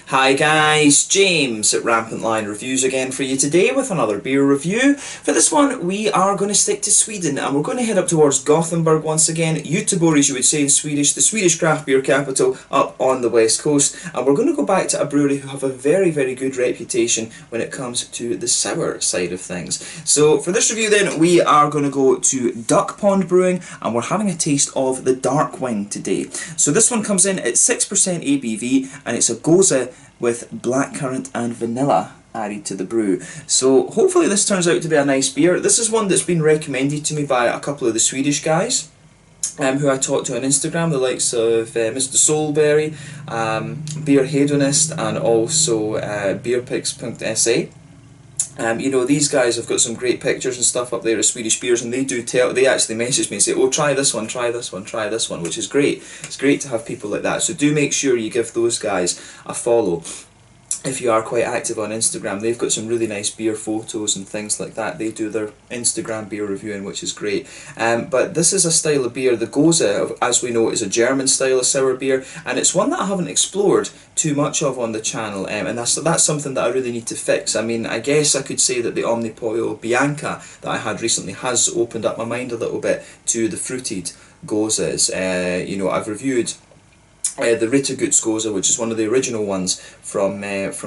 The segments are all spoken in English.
Hi guys, James at RampantLionReviews again for you today with another beer review. For this one we are going to stick to Sweden and we're going to head up towards Gothenburg once again, Göteborg as you would say in Swedish, the Swedish craft beer capital up on the west coast, and we're going to go back to a brewery who have a very good reputation when it comes to the sour side of things. So for this review then we are going to go to DuckPond Brewing and we're having a taste of the dark wine today. So this one comes in at 6% ABV and it's a Gose with blackcurrant and vanilla added to the brew. So hopefully this turns out to be a nice beer. This is one that's been recommended to me by a couple of the Swedish guys who I talked to on Instagram, the likes of Mr. Soulberry, Beer Hedonist, and also beerpics.se. You know, these guys have got some great pictures and stuff up there of Swedish beers, and they actually message me and say, oh, try this one, try this one, try this one, which is great. It's great to have people like that, so do make sure you give those guys a follow. If you are quite active on Instagram, they've got some really nice beer photos and things like that. They do their Instagram beer reviewing, which is great. But this is a style of beer. The Gose, as we know, is a German style of sour beer, and it's one that I haven't explored too much of on the channel, and that's something that I really need to fix. I mean, I guess I could say that the Omnipollo Bianca that I had recently has opened up my mind a little bit to the fruited Goses. You know, I've reviewed the Ritterguts Gose, which is one of the original ones from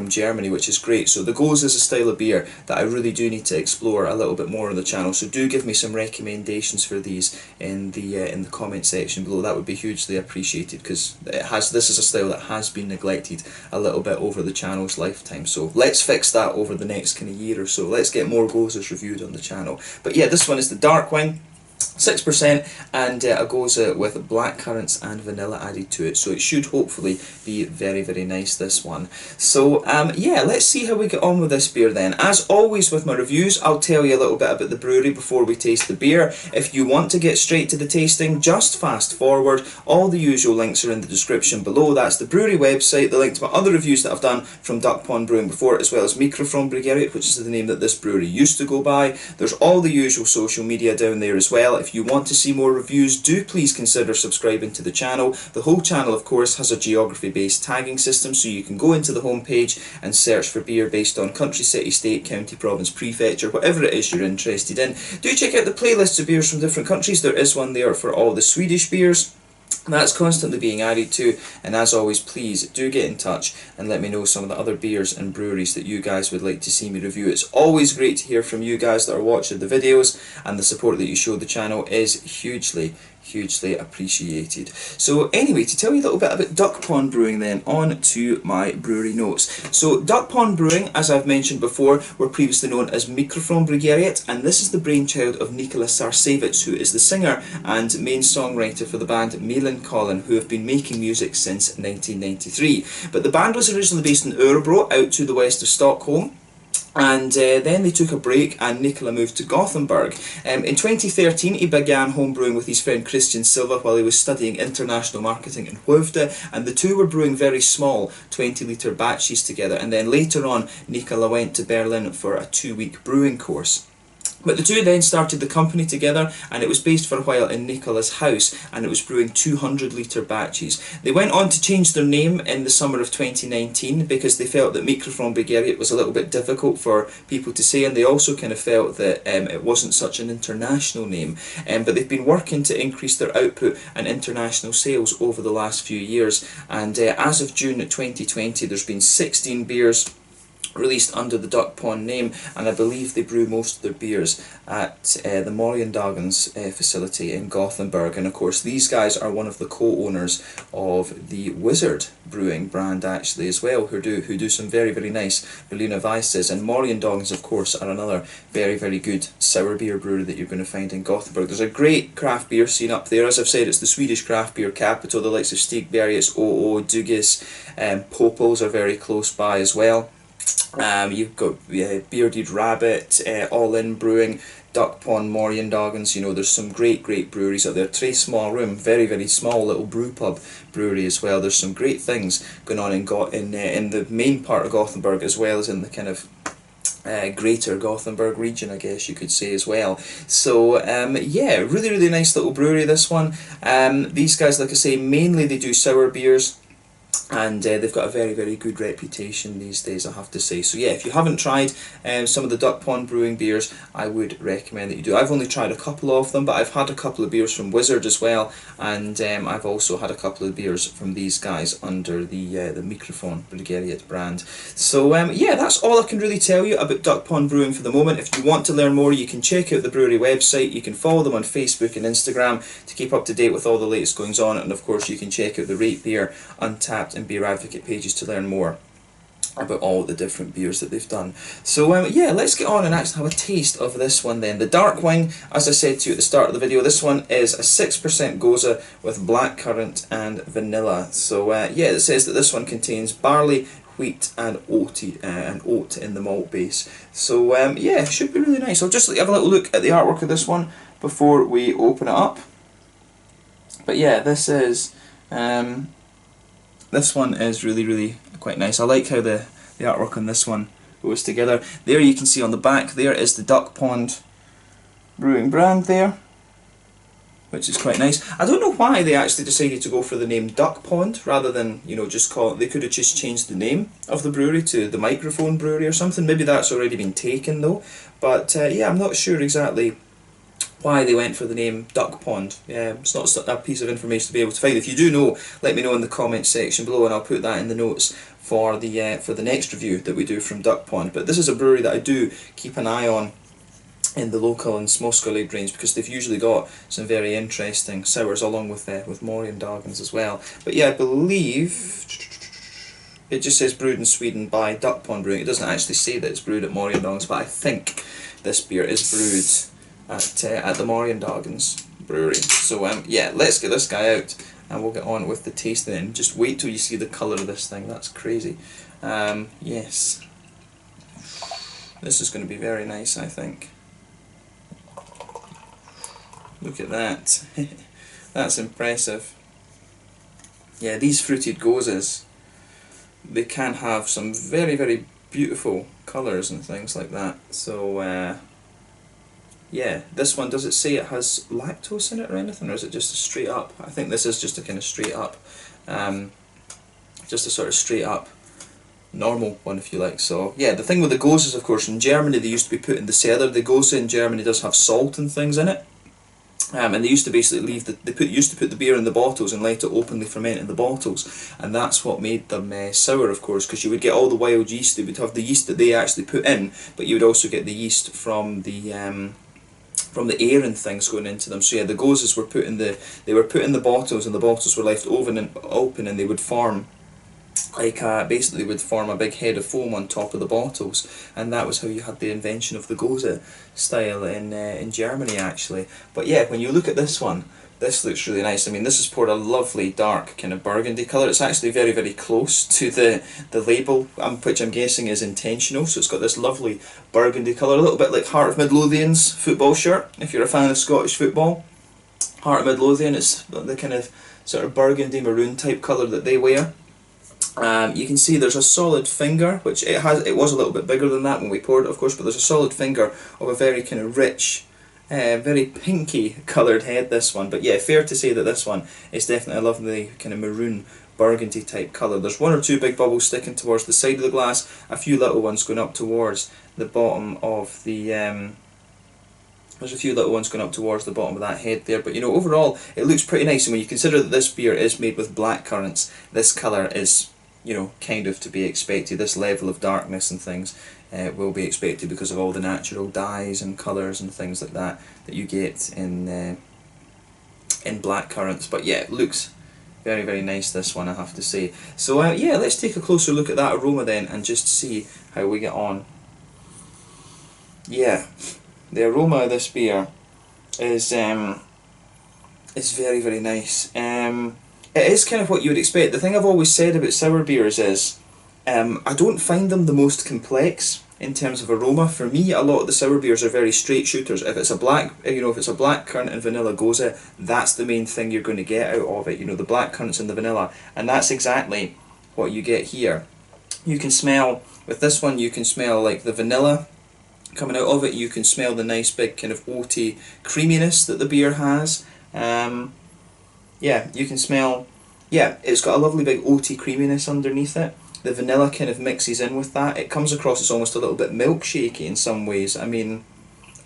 Germany, which is great. So the Gose is a style of beer that I really do need to explore a little bit more on the channel. So do give me some recommendations for these in the comment section below. That would be hugely appreciated, because this is a style that has been neglected a little bit over the channel's lifetime. So let's fix that over the next kind of year or so. Let's get more Goses reviewed on the channel. But yeah, this one is the dark wine. 6% and a Gose with blackcurrants and vanilla added to it, so it should hopefully be very nice, this one. So yeah, let's see how we get on with this beer then. As always with my reviews, I'll tell you a little bit about the brewery before we taste the beer. If you want to get straight to the tasting, just fast forward. All the usual links are in the description below. That's the brewery website, the link to my other reviews that I've done from DuckPond Brewing before, as well as Mikrofrån, which is the name that this brewery used to go by. There's all the usual social media down there as well. If you want to see more reviews, do please consider subscribing to the channel. The whole channel, of course, has a geography-based tagging system, so you can go into the home page and search for beer based on country, city, state, county, province, prefecture, whatever it is you're interested in. Do check out the playlists of beers from different countries. There is one there for all the Swedish beers. That's constantly being added to, and as always, please do get in touch and let me know some of the other beers and breweries that you guys would like to see me review. It's always great to hear from you guys that are watching the videos, and the support that you show the channel is hugely appreciated. So anyway, to tell you a little bit about DuckPond Brewing then, on to my brewery notes. So DuckPond Brewing, as I've mentioned before, were previously known as Mikrofrån, and this is the brainchild of Nikola Sarcevich, who is the singer and main songwriter for the band Millencolin, who have been making music since 1993. But the band was originally based in Örebro, out to the west of Stockholm. And then they took a break and Nikola moved to Gothenburg. In 2013 he began homebrewing with his friend Christian Silva while he was studying international marketing in Skövde, and the two were brewing very small 20-litre batches together, and then later on Nikola went to Berlin for a 2-week brewing course. But the two then started the company together, and it was based for a while in Nikola's house, and it was brewing 200-litre batches. They went on to change their name in the summer of 2019 because they felt that Mikrofrån was a little bit difficult for people to say, and they also kind of felt that it wasn't such an international name. But they've been working to increase their output and international sales over the last few years, and as of June 2020 there's been 16 beers released under the DuckPond name, and I believe they brew most of their beers at the Morgendagens facility in Gothenburg. And of course these guys are one of the co-owners of the Wizard Brewing brand actually as well, who do some very nice Berliner Weisses, and Morgendagens of course are another very good sour beer brewery that you're going to find in Gothenburg. There's a great craft beer scene up there. As I've said, it's the Swedish craft beer capital. The likes of Stigbergets, OO, Dugges, Popos are very close by as well. You've got Bearded Rabbit, All In Brewing, DuckPond, Morgendagens. You know, there's some great breweries out there. Tre Small Room, very small little brew pub brewery as well. There's some great things going on in the main part of Gothenburg, as well as in the kind of greater Gothenburg region, I guess you could say as well. So yeah, really nice little brewery, this one. These guys, like I say, mainly they do sour beers. and they've got a very, very good reputation these days, I have to say. So yeah, if you haven't tried some of the DuckPond Brewing beers, I would recommend that you do. I've only tried a couple of them, but I've had a couple of beers from Wizard as well, and I've also had a couple of beers from these guys under the Microphone Brigeriet brand. So yeah, that's all I can really tell you about DuckPond Brewing for the moment. If you want to learn more, you can check out the brewery website. You can follow them on Facebook and Instagram to keep up to date with all the latest goings on, and of course you can check out the Rate Beer, Untappd and Beer Advocate pages to learn more about all the different beers that they've done. So yeah, let's get on and actually have a taste of this one then. The Dark Wing, as I said to you at the start of the video, this one is a 6% Gose with blackcurrant and vanilla. So yeah, it says that this one contains barley, wheat and oat in the malt base. So yeah, it should be really nice. I'll just have a little look at the artwork of this one before we open it up. But yeah, this one is really, really quite nice. I like how the artwork on this one goes together. There you can see on the back there is the DuckPond Brewing brand there, which is quite nice. I don't know why they actually decided to go for the name DuckPond rather than, you know, just call it. They could have just changed the name of the brewery to the Microphone Brewery or something. Maybe that's already been taken though. But yeah, I'm not sure exactly why they went for the name DuckPond. Yeah, it's not a piece of information to be able to find. If you do know, let me know in the comments section below, and I'll put that in the notes for the next review that we do from DuckPond. But this is a brewery that I do keep an eye on in the local and small scale aged range, because they've usually got some very interesting sours along with Morgendagens as well. But yeah, I believe it just says brewed in Sweden by DuckPond Brewing. It doesn't actually say that it's brewed at Morgendagens, but I think this beer is brewed at the Morgendagens brewery. So yeah, let's get this guy out and we'll get on with the tasting. And just wait till you see the colour of this thing. That's crazy. Yes, this is going to be very nice, I think. Look at that. That's impressive. Yeah, these fruited Goses, they can have some very, very beautiful colours and things like that. So yeah, this one, does it say it has lactose in it or anything, or is it just a straight up? I think this is just a kind of straight up, just a sort of straight up normal one, if you like. So yeah, the thing with the Goses, of course, in Germany they used to be put in the cellar. The Gose in Germany does have salt and things in it. And they used to basically leave used to put the beer in the bottles and let it openly ferment in the bottles, and that's what made them sour, of course, because you would get all the wild yeast. They would have the yeast that they actually put in, but you would also get the yeast from the air and things going into them. So yeah, the Goses were put in the bottles, and the bottles were left open, and they would form basically would form a big head of foam on top of the bottles, and that was how you had the invention of the Gose style in Germany, actually. But yeah, when you look at this one, this looks really nice. I mean, this is poured a lovely dark kind of burgundy colour. It's actually very, very close to the label, which I'm guessing is intentional. So it's got this lovely burgundy colour, a little bit like Heart of Midlothian's football shirt, if you're a fan of Scottish football. Heart of Midlothian, it's the kind of sort of burgundy maroon type colour that they wear. You can see there's a solid finger, which it was a little bit bigger than that when we poured it, of course, but there's a solid finger of a very kind of rich, very pinky coloured head, this one. But yeah, fair to say that this one is definitely a lovely kind of maroon burgundy type colour. There's one or two big bubbles sticking towards the side of the glass, a few little ones going up towards the bottom of the there's a few little ones going up towards the bottom of that head there. But you know, overall it looks pretty nice, and when you consider that this beer is made with blackcurrants, this colour is, you know, kind of to be expected. This level of darkness and things will be expected because of all the natural dyes and colours and things like that you get in blackcurrants. But yeah, it looks very, very nice, this one, I have to say. So yeah, let's take a closer look at that aroma then and just see how we get on. Yeah, the aroma of this beer is very, very nice. It is kind of what you would expect. The thing I've always said about sour beers is I don't find them the most complex in terms of aroma. For me, a lot of the sour beers are very straight shooters. If it's a blackcurrant and vanilla Gose, that's the main thing you're going to get out of it. You know, the blackcurrants and the vanilla, and that's exactly what you get here. You can smell, with this one, you can smell like the vanilla coming out of it. You can smell the nice big kind of oaty creaminess that the beer has. Yeah, you can smell yeah, it's got a lovely big oaty creaminess underneath it. The vanilla kind of mixes in with that. It comes across as almost a little bit milkshakey in some ways. I mean,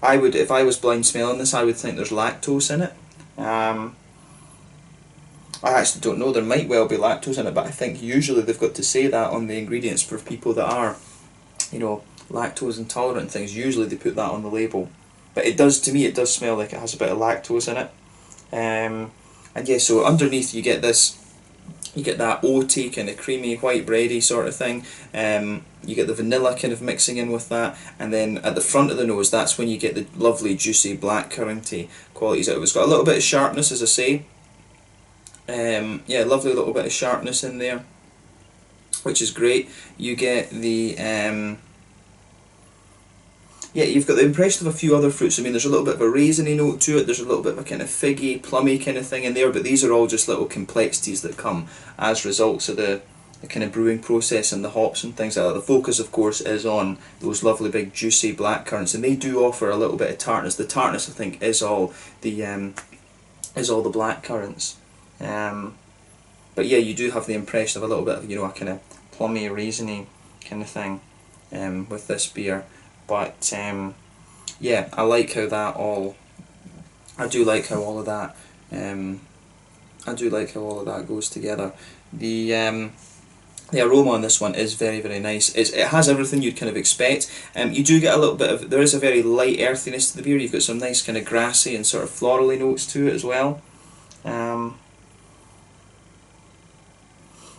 I would, if I was blind smelling this, I would think there's lactose in it. I actually don't know, there might well be lactose in it, but I think usually they've got to say that on the ingredients for people that are, you know, lactose intolerant and things. Usually they put that on the label. But it does, to me, it does smell like it has a bit of lactose in it. And yeah, so underneath you get this, you get that oaty kind of creamy white bready sort of thing. You get the vanilla kind of mixing in with that, and then at the front of the nose, that's when you get the lovely juicy blackcurranty qualities out of it. It's got a little bit of sharpness, as I say. Yeah, lovely little bit of sharpness in there, which is great. You get the yeah, you've got the impression of a few other fruits. I mean, there's a little bit of a raisiny note to it, there's a little bit of a kind of figgy, plummy kind of thing in there, but these are all just little complexities that come as results of the kind of brewing process and the hops and things like that. The focus, of course, is on those lovely big juicy blackcurrants, and they do offer a little bit of tartness. The tartness, I think, is all the blackcurrants. But yeah, you do have the impression of a little bit of, you know, a kind of plummy, raisiny kind of thing with this beer. But yeah, I like how that all, I do like how all of that goes together. The aroma on this one is very, very nice. It has everything you'd kind of expect. You do get a little bit of, there is a very light earthiness to the beer. You've got some nice kind of grassy and sort of florally notes to it as well.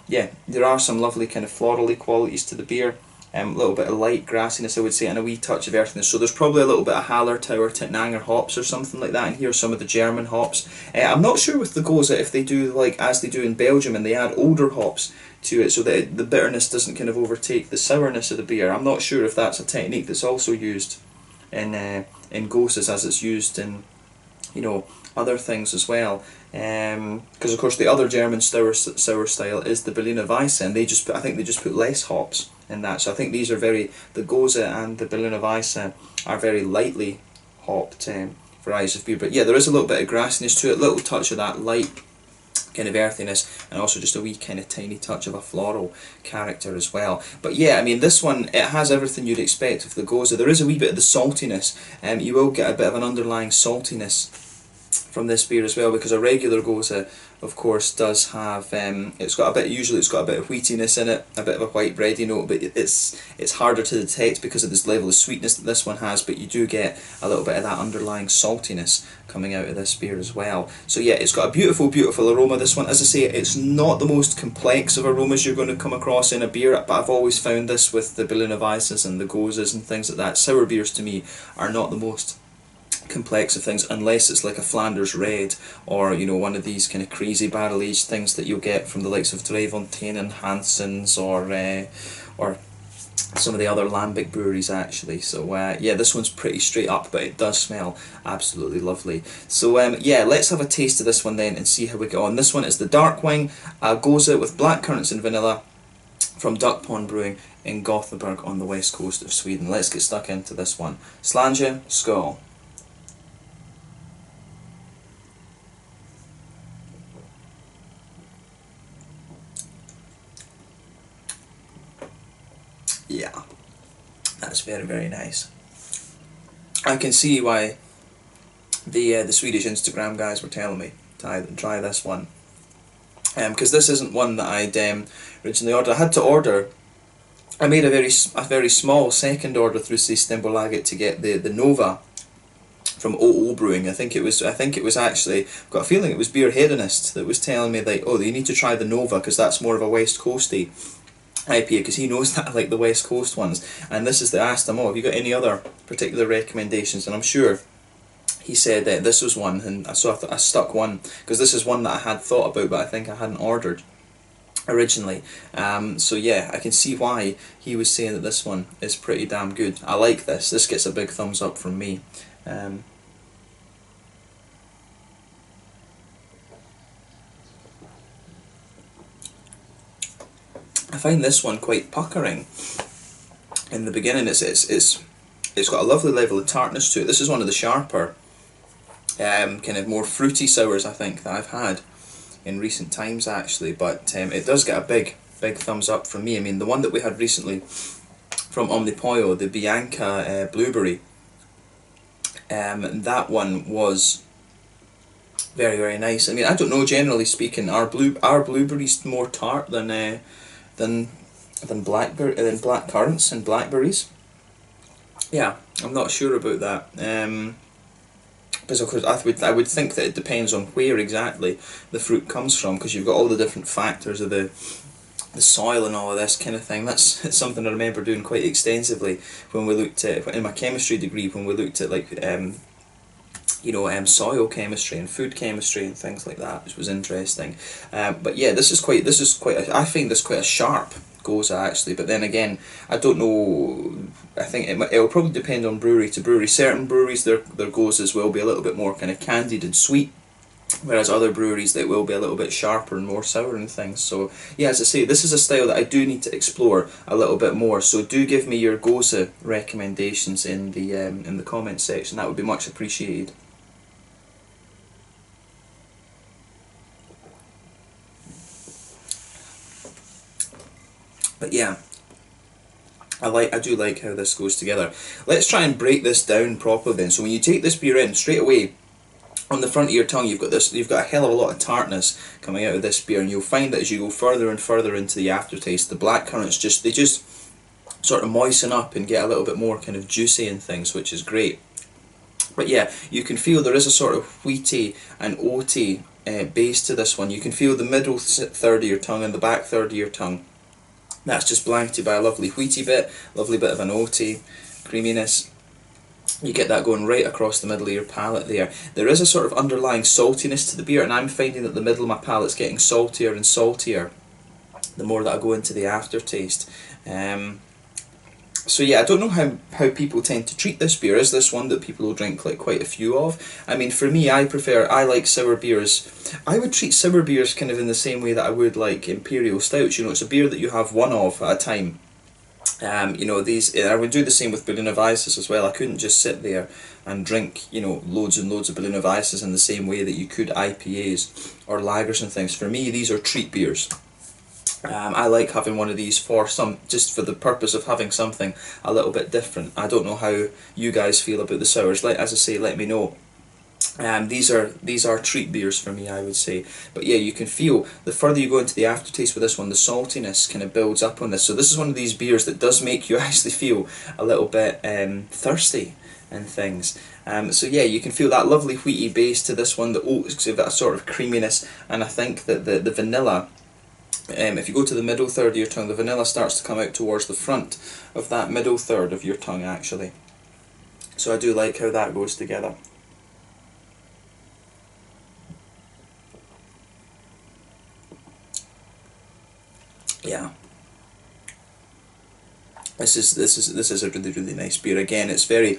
Yeah, there are some lovely kind of florally qualities to the beer. A little bit of light grassiness, I would say, and a wee touch of earthiness. So there's probably a little bit of Hallertauer, Tittnanger hops or something like that, and here are some of the German hops. I'm not sure with the Gose if they do like as they do in Belgium and they add older hops to it so that the bitterness doesn't kind of overtake the sourness of the beer. I'm not sure if that's a technique that's also used in Goses as it's used in, you know, other things as well. Because of course the other German sour style is the Berliner Weisse, and I think they just put less hops in that. So I think these are the Gose and the Berliner Weisse are very lightly hopped varieties of beer. But yeah, there is a little bit of grassiness to it, a little touch of that light kind of earthiness, and also just a wee kind of tiny touch of a floral character as well. But yeah, I mean, this one, it has everything you'd expect of the Gose. There is a wee bit of the saltiness, you will get a bit of an underlying saltiness from this beer as well, because a regular Gose, of course, does have usually it's got a bit of wheatiness in it, a bit of a white bready note, but it's harder to detect because of this level of sweetness that this one has. But you do get a little bit of that underlying saltiness coming out of this beer as well. So yeah, it's got a beautiful, beautiful aroma, this one. As I say, it's not the most complex of aromas you're going to come across in a beer, but I've always found this with the Berliner Weisses and the Goses and things like that. Sour beers to me are not the most complex of things, unless it's like a Flanders Red, or you know, one of these kind of crazy barrel aged things that you'll get from the likes of Drie and Hansens, or some of the other Lambic breweries actually. So yeah, this one's pretty straight up, but it does smell absolutely lovely. So yeah, let's have a taste of this one then and see how we get on. This one is the Darkwing Gose with blackcurrants and vanilla from DuckPond Brewing in Gothenburg on the west coast of Sweden. Let's get stuck into this one. Slange, skål. Yeah, that's very, very nice. I can see why the Swedish Instagram guys were telling me to try this one, because this isn't one that I'd originally ordered. I had to order. I made a very small second order through Systembolaget to get the Nova from OO Brewing. I think it was actually, I've got a feeling it was Beer Hedonist that was telling me that, oh, you need to try the Nova because that's more of a West Coasty IPA, because he knows that I like the West Coast ones. And this is I asked him, oh, have you got any other particular recommendations? And I'm sure he said that this was one, and so I stuck one, because this is one that I had thought about but I think I hadn't ordered originally. So yeah, I can see why he was saying that this one is pretty damn good. I like this. This gets a big thumbs up from me. I find this one quite puckering in the beginning. It's got a lovely level of tartness to it. This is one of the sharper, kind of more fruity sours I think that I've had in recent times actually, but it does get a big thumbs up from me. I mean, the one that we had recently from Omnipollo, the Bianca blueberry, that one was very nice. I mean, I don't know, generally speaking, are blueberries more tart than blackcurrants and blackberries? Yeah, I'm not sure about that. Because of course I would think that it depends on where exactly the fruit comes from, because you've got all the different factors of the soil and all of this kind of thing. That's something I remember doing quite extensively when we looked at, in my chemistry degree, when we looked at like soil chemistry and food chemistry and things like that, which was interesting. But yeah, this is quite I find this quite a sharp Gose actually. But then again, I don't know. I think it'll probably depend on brewery to brewery. Certain breweries, their Goses will be a little bit more kind of candied and sweet, whereas other breweries they will be a little bit sharper and more sour and things. So yeah, as I say, this is a style that I do need to explore a little bit more. So do give me your Gose recommendations in the comments section. That would be much appreciated. But yeah, I do like how this goes together. Let's try and break this down properly then. So when you take this beer in, straight away on the front of your tongue you've got a hell of a lot of tartness coming out of this beer, and you'll find that as you go further and further into the aftertaste, the blackcurrants just sort of moisten up and get a little bit more kind of juicy and things, which is great. But yeah, you can feel there is a sort of wheaty and oaty base to this one. You can feel the middle third of your tongue and the back third of your tongue. That's just blanketed by a lovely wheaty bit, lovely bit of an oaty creaminess. You get that going right across the middle of your palate there. There is a sort of underlying saltiness to the beer, and I'm finding that the middle of my palate's getting saltier and saltier the more that I go into the aftertaste. So yeah, I don't know how people tend to treat this beer. Is this one that people will drink like quite a few of? I mean, for me, I like sour beers. I would treat sour beers kind of in the same way that I would like imperial stouts. You know, it's a beer that you have one of at a time. I would do the same with Berliner Weisses as well. I couldn't just sit there and drink, loads and loads of Berliner Weisses in the same way that you could IPAs or lagers and things. For me, these are treat beers. I like having one of these just for the purpose of having something a little bit different. I don't know how you guys feel about the sours. As I say, let me know. These are treat beers for me, I would say. But yeah, you can feel the further you go into the aftertaste with this one, the saltiness kind of builds up on this. So this is one of these beers that does make you actually feel a little bit thirsty and things. So yeah, you can feel that lovely wheaty base to this one. The oats give it a sort of creaminess, and I think that the vanilla, if you go to the middle third of your tongue, the vanilla starts to come out towards the front of that middle third of your tongue actually. So I do like how that goes together. Yeah, this is a really nice beer. Again, it's very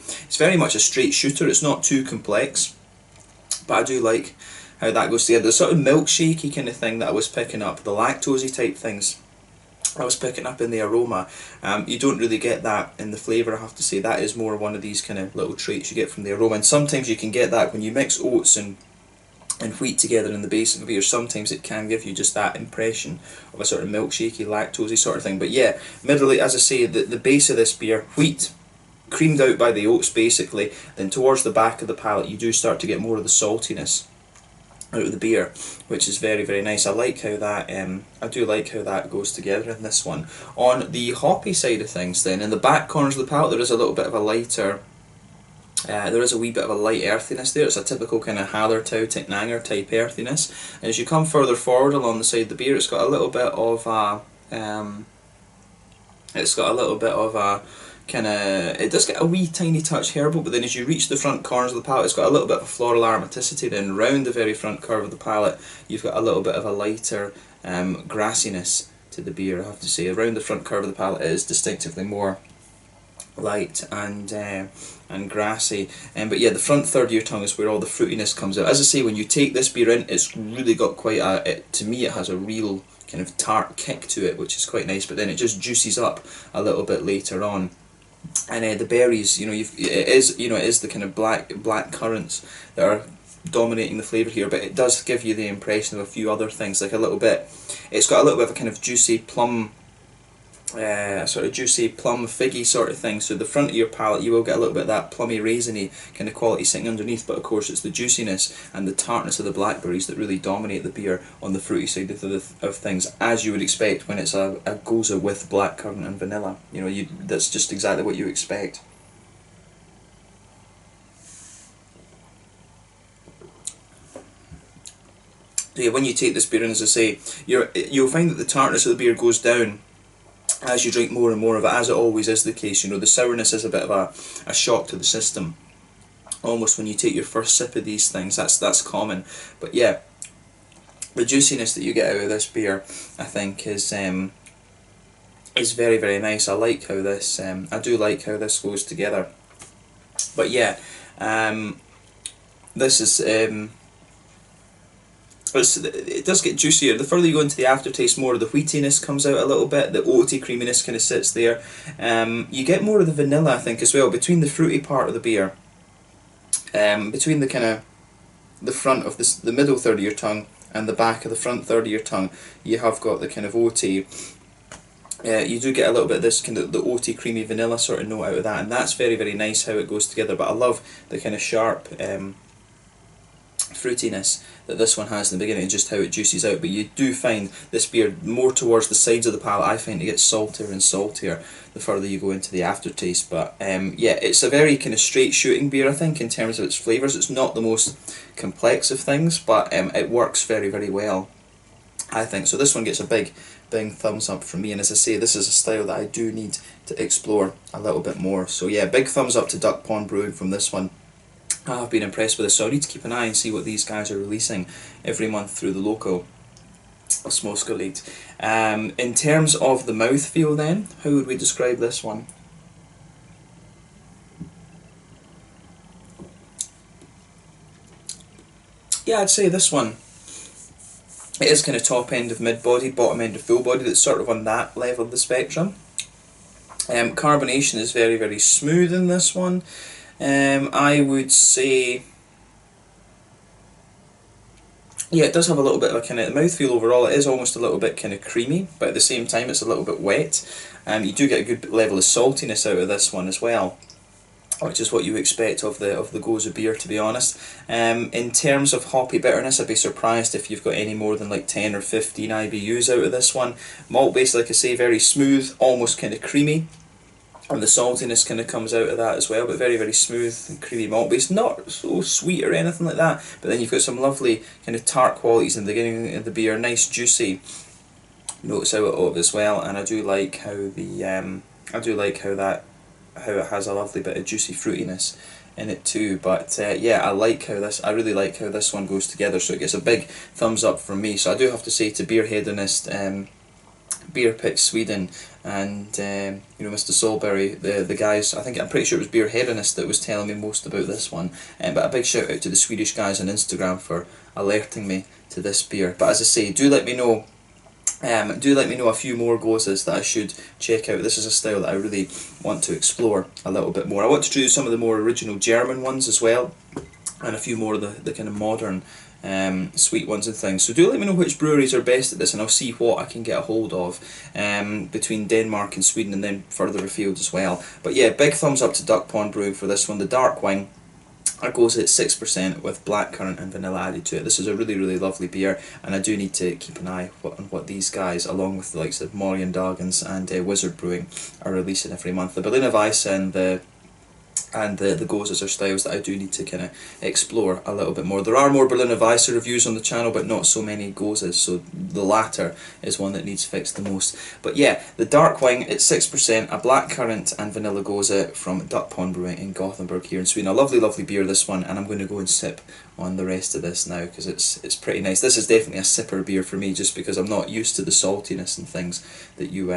much a straight shooter. It's not too complex, but I do like how that goes together. The sort of milkshakey kind of thing that I was picking up, the lactosey type things I was picking up in the aroma, you don't really get that in the flavour, I have to say. That is more one of these kind of little traits you get from the aroma, and sometimes you can get that when you mix oats and wheat together in the base of a beer. Sometimes it can give you just that impression of a sort of milkshakey, lactosey sort of thing. But yeah, middle, as I say, the base of this beer, wheat, creamed out by the oats basically, then towards the back of the palate you do start to get more of the saltiness out of the beer, which is very nice. I like how that I do like how that goes together in this one. On the hoppy side of things then, in the back corners of the palate there is a little bit of a lighter there is a wee bit of a light earthiness there. It's a typical kind of Hallertau, Ticknanger type earthiness. And as you come further forward along the side of the beer, it's got a little bit of a it does get a wee tiny touch herbal, but then as you reach the front corners of the palate, it's got a little bit of a floral aromaticity. Then round the very front curve of the palate, you've got a little bit of a lighter grassiness to the beer, I have to say. Around the front curve of the palate it is distinctively more light and grassy, but yeah, the front third of your tongue is where all the fruitiness comes out. As I say, when you take this beer in, it's really got quite to me it has a real kind of tart kick to it, which is quite nice, but then it just juices up a little bit later on. And the berries, it is the kind of black currants that are dominating the flavour here, but it does give you the impression of a few other things, like a little bit, it's got a little bit of a kind of juicy plum, sort of juicy plum figgy sort of thing. So the front of your palate you will get a little bit of that plummy raisiny kind of quality sitting underneath, but of course it's the juiciness and the tartness of the blackberries that really dominate the beer on the fruity side of things, as you would expect when it's a Gose with blackcurrant and vanilla. You know, that's just exactly what you expect. So yeah, when you take this beer in, as I say, you'll find that the tartness of the beer goes down as you drink more and more of it, as it always is the case. You know, the sourness is a bit of a shock to the system, almost when you take your first sip of these things. That's common. But yeah, the juiciness that you get out of this beer, I think, is very, very nice. I like how this, I do like how this goes together. But yeah, this is, it does get juicier. The further you go into the aftertaste, more of the wheatiness comes out a little bit, the oaty creaminess kind of sits there. You get more of the vanilla, I think, as well, between the fruity part of the beer, between the kind of the front of the middle third of your tongue and the back of the front third of your tongue, you have got the kind of oaty. You do get a little bit of this kind of the oaty creamy vanilla sort of note out of that, and that's very, very nice how it goes together. But I love the kind of sharp fruitiness that this one has in the beginning, and just how it juices out. But you do find this beer more towards the sides of the palate. I find it gets saltier and saltier the further you go into the aftertaste. But yeah, it's a very kind of straight shooting beer, I think, in terms of its flavours. It's not the most complex of things, but it works very, very well, I think. So this one gets a big thumbs up from me, and as I say, this is a style that I do need to explore a little bit more. So yeah, big thumbs up to DuckPond Brewing from this one. I've been impressed with this, so I need to keep an eye and see what these guys are releasing every month through the local Småskoligt. In terms of the mouthfeel then, how would we describe this one? Yeah, I'd say this one, it is kind of top end of mid-body, bottom end of full body. That's sort of on that level of the spectrum. Carbonation is very, very smooth in this one. I would say, yeah, it does have a little bit of a kind of mouthfeel overall. It is almost a little bit kind of creamy, but at the same time it's a little bit wet. You do get a good level of saltiness out of this one as well, which is what you expect of the Gose beer, to be honest. In terms of hoppy bitterness, I'd be surprised if you've got any more than like 10 or 15 IBUs out of this one. Malt base, like I say, very smooth, almost kind of creamy. And the saltiness kind of comes out of that as well, but very, very smooth and creamy malt base. Not so sweet or anything like that, but then you've got some lovely kind of tart qualities in the beginning of the beer, nice juicy notes out of it as well. And I do like how how it has a lovely bit of juicy fruitiness in it too. But yeah, I really like how this one goes together. So it gets a big thumbs up from me. So I do have to say to Beer Hedonist, Beer Pick Sweden, and you know, Mr. Solberry, the guys, I'm pretty sure it was Beer Hedonist that was telling me most about this one, but a big shout out to the Swedish guys on Instagram for alerting me to this beer. But as I say, do let me know a few more Goses that I should check out. This is a style that I really want to explore a little bit more. I want to do some of the more original German ones as well, and a few more of the kind of modern sweet ones and things. So do let me know which breweries are best at this, and I'll see what I can get a hold of between Denmark and Sweden, and then further afield as well. But yeah, big thumbs up to DuckPond Brewing for this one. The dark wine, it goes at 6% with blackcurrant and vanilla added to it. This is a really, really lovely beer, and I do need to keep an eye on what these guys, along with the likes of Morgendagens and Wizard Brewing, are releasing every month. The Berliner Weisse and the Goses are styles that I do need to kind of explore a little bit more. There are more Berliner Weisse reviews on the channel, but not so many Goses, so the latter is one that needs fixed the most. But yeah, the dark wine at 6%, a blackcurrant and vanilla Gose from DuckPond Brewing in Gothenburg here in Sweden. A lovely, lovely beer, this one, and I'm going to go and sip on the rest of this now, because it's pretty nice. This is definitely a sipper beer for me, just because I'm not used to the saltiness and things that you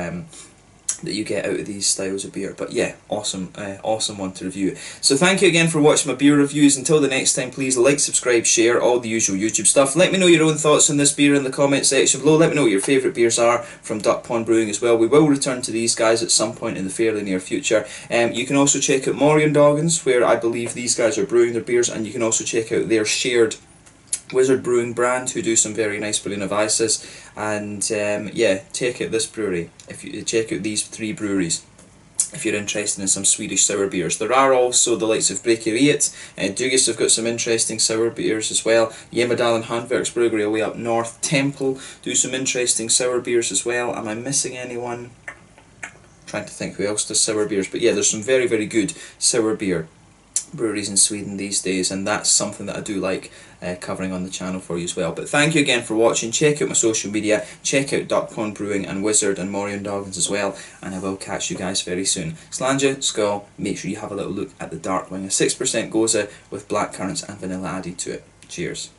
that you get out of these styles of beer. But yeah, awesome, awesome one to review. So thank you again for watching my beer reviews. Until the next time, please like, subscribe, share, all the usual YouTube stuff. Let me know your own thoughts on this beer in the comment section below. Let me know what your favourite beers are from DuckPond Brewing as well. We will return to these guys at some point in the fairly near future. You can also check out Moriondoggins, where I believe these guys are brewing their beers, and you can also check out their shared Wizard Brewing brand, who do some very nice Berliner Weisses. And yeah, check out this brewery. If you check out these 3 breweries if you're interested in some Swedish sour beers. There are also the likes of Breakeriet, Dugis have got some interesting sour beers as well. Jemadalen Handverksbryggeri away up north. Temple do some interesting sour beers as well. Am I missing anyone? Trying to think who else does sour beers, but yeah, there's some very, very good sour beer breweries in Sweden these days, and that's something that I do like covering on the channel for you as well. But thank you again for watching. Check out my social media, check out DuckPond Brewing and Wizard and Moriondoggins as well, and I will catch you guys very soon. Slanja, Skål, make sure you have a little look at the Darkwing, a 6% Gose with blackcurrants and vanilla added to it. Cheers.